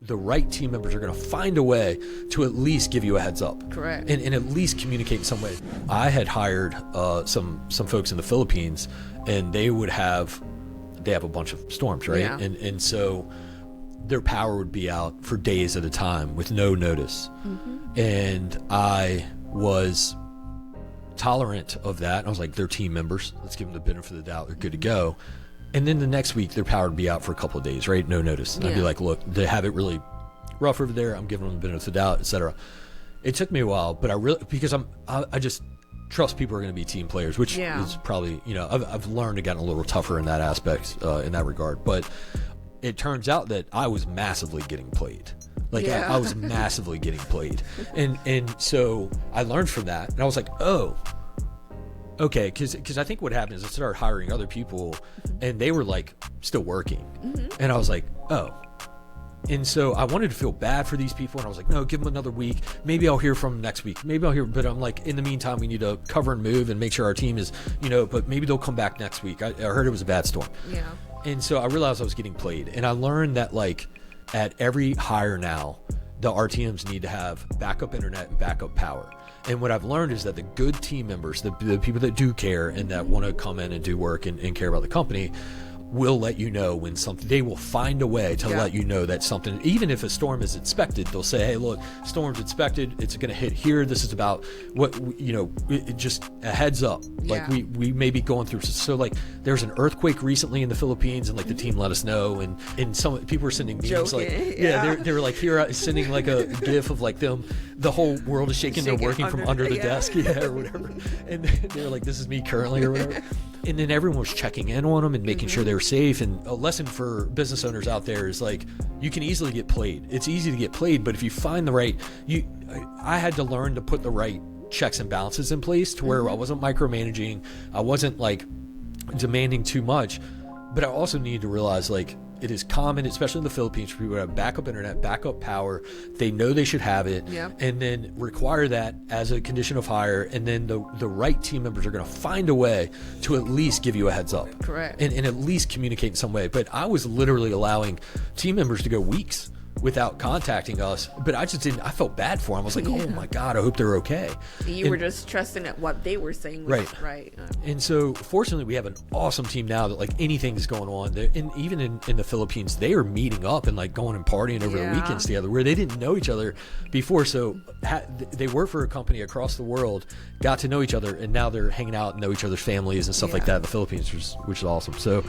the right team members are going to find a way to at least give you a heads up. Correct. And at least communicate in some way. I had hired some folks in the Philippines, and they have a bunch of storms, right? Yeah. And so their power would be out for days at a time with no notice. Mm-hmm. And I was tolerant of that. I was like, they're team members. Let's give them the benefit of the doubt. They're good to go. And then the next week, their power would be out for a couple of days, right? No notice. And I'd be like, look, they have it really rough over there. I'm giving them the benefit of the doubt, etc. It took me a while, but because I just trust people are going to be team players, which is probably, I've learned to get a little tougher in that aspect, in that regard. But it turns out that I was massively getting played. I was massively getting played. And so I learned from that. And I was like, oh, okay. Because I think what happened is I started hiring other people, and they were like still working. Mm-hmm. And I was like, oh. And so I wanted to feel bad for these people, and I was like, no, give them another week. Maybe I'll hear from them next week. Maybe I'll hear, but I'm like, in the meantime, we need to cover and move and make sure our team is, but maybe they'll come back next week. I heard it was a bad storm. Yeah. And so I realized I was getting played, and I learned that at every hire now, the RTMs need to have backup internet and backup power. And what I've learned is that the good team members, the people that do care and that want to come in and do work and care about the company, will let you know when something, they will find a way to let you know that something, even if a storm is expected, they'll say, hey, look, storm's expected, it's going to hit here, this is about what, just a heads up. We may be going through, so there's an earthquake recently in the Philippines, and the team let us know, and some people were sending memes they were here sending a gif of them, the whole world is shaking, they're working from under the desk or whatever, and they're like, this is me currently or whatever. And then everyone was checking in on them and making sure they were safe. And a lesson for business owners out there is you can easily get played. It's easy to get played, but if you find the right, I had to learn to put the right checks and balances in place to where I wasn't micromanaging, I wasn't demanding too much, but I also needed to realize it is common, especially in the Philippines, for people to have backup internet, backup power. They know they should have it, and then require that as a condition of hire. And then the right team members are going to find a way to at least give you a heads up. Correct. And at least communicate in some way. But I was literally allowing team members to go weeks without contacting us, but I felt bad for them. I was like, oh my God, I hope they're okay. You were just trusting at what they were saying was right. And so fortunately we have an awesome team now that anything's going on. And even in the Philippines, they are meeting up and going and partying over the weekends together, where they didn't know each other before. So they work for a company across the world, got to know each other, and now they're hanging out and know each other's families and stuff like that in the Philippines, which is awesome. So